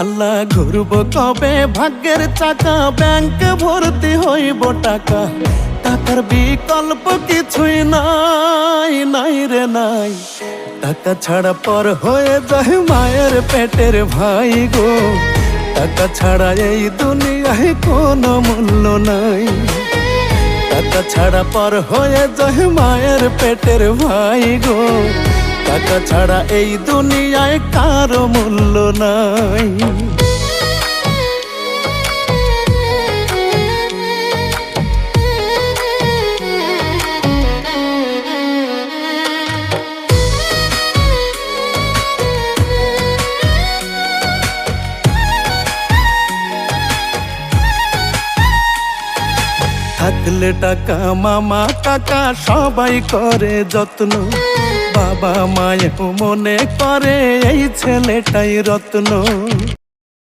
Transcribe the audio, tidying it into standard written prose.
আল্লাহ ঘুরব কবে ভাগ্যের চাকা, ব্যাংক ভর্তি হইব টাকা, টাকার বিকল্প কিছুই নাই, নাই রে নাই। টাকা ছাড়া পর হয়ে যায় মায়ের পেটের ভাই গো, টাকা ছাড়া এই দুনিয়ায় কোনো মূল্য নাই। টাকা ছাড়া পর হয়ে যায় মায়ের পেটের ভাই গো, টাকা ছাড়া এই দুনিয়ায় কারো মূল্য নাই। থাকলে টাকা মামা কাকা সবাই করে যত্ন, বাবা মায়েও মনে করে এই ছেলেটাই রত্ন।